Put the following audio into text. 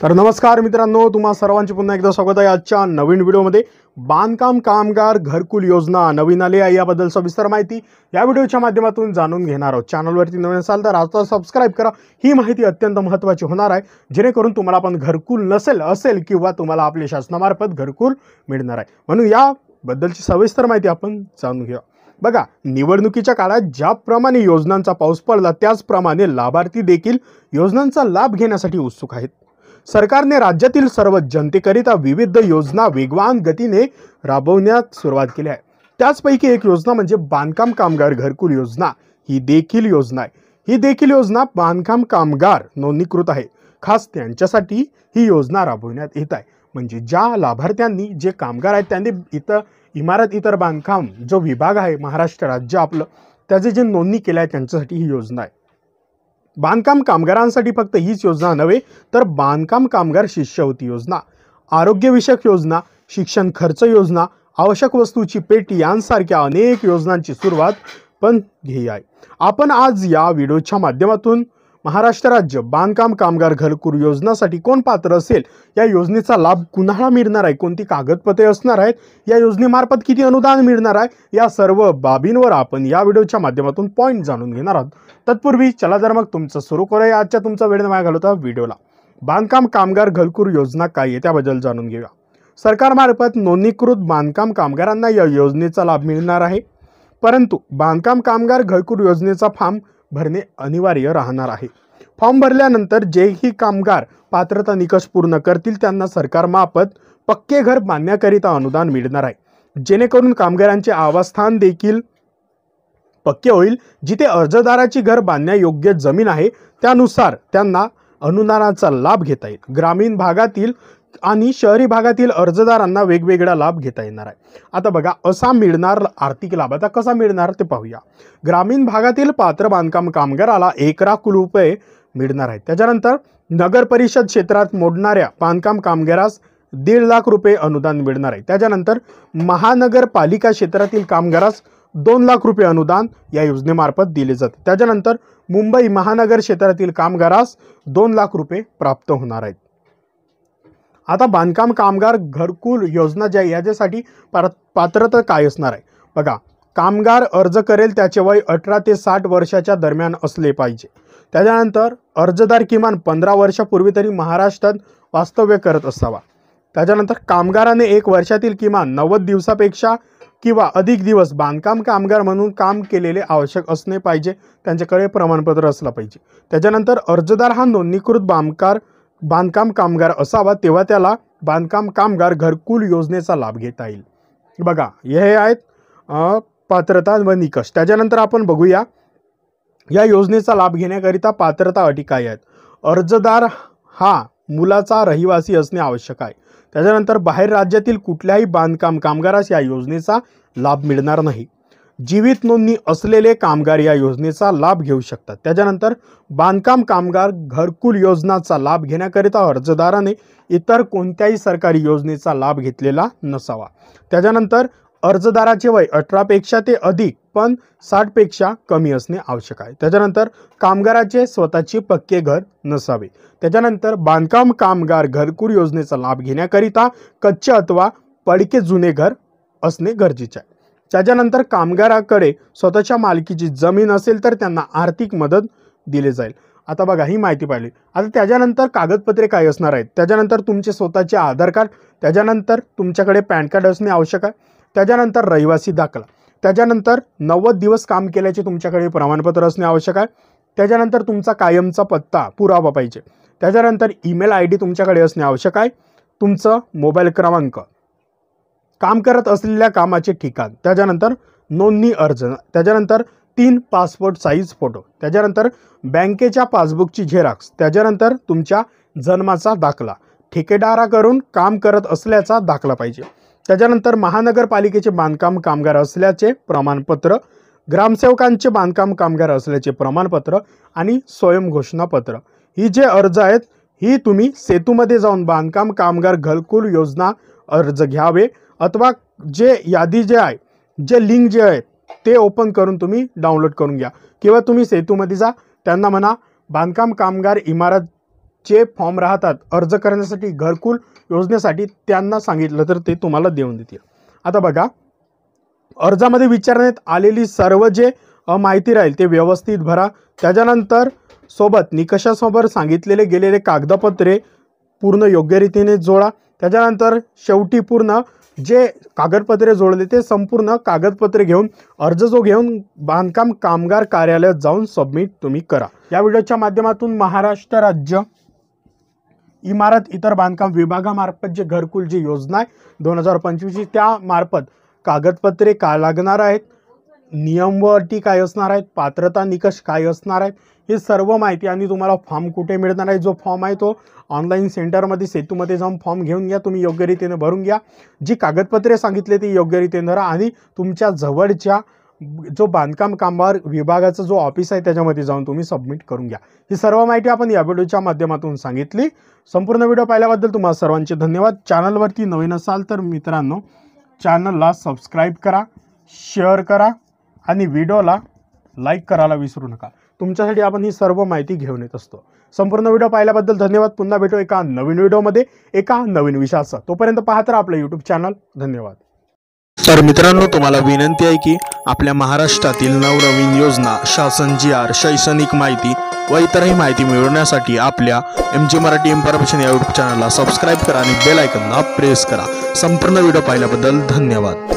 तर नमस्कार मित्रांनो, तुम्हा सर्वांचे पुन्हा एकदा स्वागत आहे आजच्या नवीन व्हिडिओमध्ये। बांधकाम कामगार घरकुल योजना नवीन आली आहे, याबद्दल सविस्तर माहिती या व्हिडिओच्या माध्यमातून जाणून घेणार आहोत। चॅनलवरती नवीन असाल तर आता सबस्क्राइब करा। ही माहिती अत्यंत महत्त्वाची होणार आहे, जेणेकरून तुम्हाला पण घरकुल असेल किंवा तुम्हाला आपल्या शासनामार्फत घरकुल मिळणार आहे, म्हणून याबद्दलची सविस्तर माहिती आपण जाणून घेऊया। बघा, निवडणुकीच्या काळात ज्याप्रमाणे योजनांचा पाऊस पडला त्याचप्रमाणे लाभार्थी देखील योजनांचा लाभ घेण्यासाठी उत्सुक आहेत। सरकारने राज्यातील सर्व जनतेकरिता विविध योजना वेगवान गतीने राबवण्यास सुरुवात केली आहे। त्याचपैकी एक योजना म्हणजे बांधकाम कामगार घरकुल योजना। ही देखील योजना बांधकाम कामगार नोंदणीकृत आहे। खास त्यांच्यासाठी ही योजना राबवण्यात येत आहे। म्हणजे ज्या लाभार्थ्यांनी, जे कामगार आहेत, त्यांनी इतर बांधकाम जो विभाग आहे महाराष्ट्र राज्य आपलं, त्याचे जे नोंदणी केली आहे त्यांच्यासाठी ही योजना आहे। बांधकाम कामगारांसाठी फक्त हीच योजना नव्हे, तर बांधकाम कामगार शिष्यवृत्ती योजना, आरोग्यविषयक योजना, शिक्षण खर्च योजना, आवश्यक वस्तूची पेटी यांसारख्या अनेक योजनांची सुरुवात पण ही आहे। आपण आज या व्हिडिओच्या माध्यमातून महाराष्ट्र राज्य बांधकाम कामगार घरकुल योजनेसाठी कोण पात्र असेल, या योजनेचा लाभ कुणाला मिळणार आहे, कोणती कागदपत्रे असणार आहेत, या योजनेमार्फत किती अनुदान मिळणार आहे, या सर्व बाबींवर आपण या व्हिडिओच्या माध्यमातून पॉइंट जाणून घेणार आहोत। तत्पूर्वी चला तर मग तुमचं सुरू करूया आजच्या तुमचा वेळ न वाया घालवता व्हिडिओला। बांधकाम कामगार घरकुल योजना काय आहे त्याबद्दल जाणून घेऊया। सरकारमार्फत नोंदणीकृत बांधकाम कामगारांना या योजनेचा लाभ मिळणार आहे, परंतु बांधकाम कामगार घरकुल योजनेचा फॉर्म भरणे अनिवार्य राहणार आहे। फॉर्म भरल्यानंतर जेही कामगार पात्रता निकष पूर्ण करतील त्यांना सरकारमार्फत पक्के घर बांधण्याकरिता अनुदान मिळणार आहे, जेणेकरून कामगारांचे आवासस्थान देखील पक्के होईल। जिथे अर्जदाराची घर बांधण्यायोग्य जमीन आहे त्यानुसार त्यांना अनुदानाचा लाभ घेता येईल। ग्रामीण भागातील आणि शहरी भागातील अर्जदारांना वेगवेगळा लाभ घेता येणार आहे। आता बघा, असा मिळणार आर्थिक लाभ आता कसा मिळणार ते पाहूया। ग्रामीण भागातील पात्र बांधकाम कामगाराला 1 लाख रुपये मिळणार आहेत। त्याच्यानंतर नगर परिषद क्षेत्रात मोडणाऱ्या बांधकाम कामगारास 1.5 लाख रुपये अनुदान मिळणार आहे। त्याच्यानंतर महानगरपालिका क्षेत्रातील कामगारास 2 लाख रुपये अनुदान या योजनेमार्फत दिले जाते। त्याच्यानंतर मुंबई महानगर क्षेत्रातील कामगारास 2 लाख रुपये प्राप्त होणार आहेत। आता बांधकाम कामगार घरकुल योजना ज्या याच्यासाठी पात्रता काय असणार आहे बघा। कामगार अर्ज करेल त्याचे वय 18 ते 60 वर्षाच्या दरम्यान असले पाहिजे। त्याच्यानंतर अर्जदार किमान 15 वर्षापूर्वी तरी महाराष्ट्रात वास्तव्य करत असावा। त्याच्यानंतर कामगाराने 1 वर्षातील किमान 90 दिवसापेक्षा किंवा अधिक दिवस बांधकाम कामगार म्हणून काम केलेले आवश्यक असणे पाहिजे, त्यांच्याकडे प्रमाणपत्र असलं पाहिजे। त्याच्यानंतर अर्जदार हा नोंदणीकृत बांधकाम कामगार असावा, तेव्हा त्याला बांधकाम कामगार घरकुल योजनेचा लाभ घेता येईल। बघा, हे आहेत पात्रता व निकष। त्याच्यानंतर आपण बघूया या योजनेचा लाभ घेण्याकरिता पात्रता अटी काय आहेत। अर्जदार हा मूळचा रहिवासी असणे आवश्यक आहे। त्याच्यानंतर बाहेर राज्यातील कुठल्याही बांधकाम कामगारास या योजनेचा लाभ मिळणार नाही। जीवित नोंदणी असलेले कामगार या योजनेचा लाभ घेऊ शकतात। त्याच्यानंतर बांधकाम कामगार घरकुल योजनेचा लाभ घेण्याकरिता अर्जदाराने इतर कोणत्याही सरकारी योजनेचा लाभ घेतलेला नसावा। त्याच्यानंतर अर्जदाराचे वय 18 पेक्षा ते अधिक पण 60 पेक्षा कमी असणे आवश्यक आहे। त्याच्यानंतर कामगाराचे स्वतःचे पक्के घर नसावे। त्याच्यानंतर बांधकाम कामगार घरकुल योजनेचा लाभ घेण्याकरिता कच्चे अथवा पडके जुने घर असणे गरजेचे आहे। त्याच्यानंतर कामगाराकडे स्वतःच्या मालकीची जमीन असेल तर त्यांना आर्थिक मदत दिली जाईल। आता बघा, ही माहिती पाहिली। आता त्याच्यानंतर कागदपत्रे काय असणार आहेत। त्याच्यानंतर तुमचे स्वतःचे आधार कार्ड, त्याच्यानंतर तुमच्याकडे पॅन कार्ड असणे आवश्यक आहे। त्याच्यानंतर रहिवासी दाखला, त्याच्यानंतर 90 दिवस काम केल्याचे तुमच्याकडे प्रमाणपत्र असणे आवश्यक आहे। त्याच्यानंतर तुमचा कायमचा पत्ता पुरावा पाहिजे। त्याच्यानंतर ईमेल ID तुमच्याकडे असणे आवश्यक आहे। तुमचं मोबाईल क्रमांक, काम करत असलेल्या कामाचे ठिकाण, त्याच्यानंतर नोंदणी अर्ज, त्याच्यानंतर 3 पासपोर्ट साईज फोटो, त्याच्यानंतर बँकेच्या पासबुकची झेरॉक्स, त्याच्यानंतर तुमच्या जन्माचा दाखला, ठेकेदाराकडून काम करत असल्याचा दाखला पाहिजे। त्याच्यानंतर महानगरपालिकेचे बांधकाम कामगार असल्याचे प्रमाणपत्र, ग्रामसेवकांचे बांधकाम कामगार असल्याचे प्रमाणपत्र आणि स्वयंघोषणापत्र। ही जे अर्ज आहेत ही तुम्ही सेतूमध्ये जाऊन बांधकाम कामगार घरकुल योजना अर्ज घ्यावे, अथवा जे यादी जे आहे, जे लिंक जे आहे ते ओपन करून तुम्ही डाउनलोड करून घ्या, किंवा तुम्ही सेतूमध्ये जा, त्यांना म्हणा बांधकाम कामगार इमारत जे फॉर्म राहतात अर्ज करण्यासाठी घरकुल योजनेसाठी, त्यांना सांगितलं तर ते तुम्हाला देऊन देतील. आता बघा, अर्जामध्ये विचारण्यात आलेली सर्व जे माहिती राहील ते व्यवस्थित भरा. त्याच्यानंतर सोबत निकषासमोर सांगितलेले गेलेले कागदपत्रे पूर्ण योग्य रीतीने जोडा. त्याच्यानंतर शेवटी पूर्ण जे कागदपत्रे जोडले ते संपूर्ण कागदपत्रे घेऊन अर्ज जो घेऊन बांधकाम कामगार कार्यालयात जाऊन सबमिट तुम्ही करा. या व्हिडिओच्या माध्यमातून महाराष्ट्र राज्य इमारत इतर बांधकाम विभागामार्फत जे घरकुल जी योजना आहे 2025 त्या मार्फत कागदपत्रे काय लागणार आहेत, नियम व अटी काय असणार आहेत, पात्रता निकष काय असणार आहेत, हे सर्व माहिती आणि तुम्हाला फॉर्म कुठे मिळणार आहे. जो फॉर्म आहे तो ऑनलाईन सेंटरमध्ये सेतूमध्ये जाऊन फॉर्म घेऊन घ्या. तुम्ही योग्य रीतीने भरून घ्या. जी कागदपत्रे सांगितले ती योग्य रीतीने भरा आणि तुमच्या जवळच्या जो बांधकाम कामगार विभागाचा जो ऑफिस आहे त्याच्यामध्ये जाऊन तुम्ही सबमिट करून घ्या. ही सर्व माहिती आपण या व्हिडिओच्या माध्यमातून सांगितली. संपूर्ण व्हिडिओ पाहिल्याबद्दल तुम्हाला सर्वांचे धन्यवाद. चॅनलवरती नवीन असाल तर मित्रांनो चॅनलला सबस्क्राईब करा, शेअर करा आणि व्हिडिओला लाईक करायला विसरू नका. तुमच्यासाठी आपण ही सर्व माहिती घेऊन येत असतो. संपूर्ण व्हिडिओ पाहिल्याबद्दल धन्यवाद. पुन्हा भेटू एका नवीन व्हिडिओमध्ये एका नवीन विषयासह. तोपर्यंत पाहत राहा आपलं यूट्यूब चॅनल. धन्यवाद. तर मित्रांनो, तुम्हाला विनंती आहे की आपल्या महाराष्ट्रातील नवनवीन योजना, शासन GR, शैक्षणिक माहिती व इतरही माहिती मिळवण्यासाठी आपल्या MG मराठी इन्फॉर्मेशन या यूट्यूब चॅनलला सबस्क्राईब करा आणि बेल आयकॉनला प्रेस करा. संपूर्ण व्हिडिओ पाहिल्याबद्दल धन्यवाद.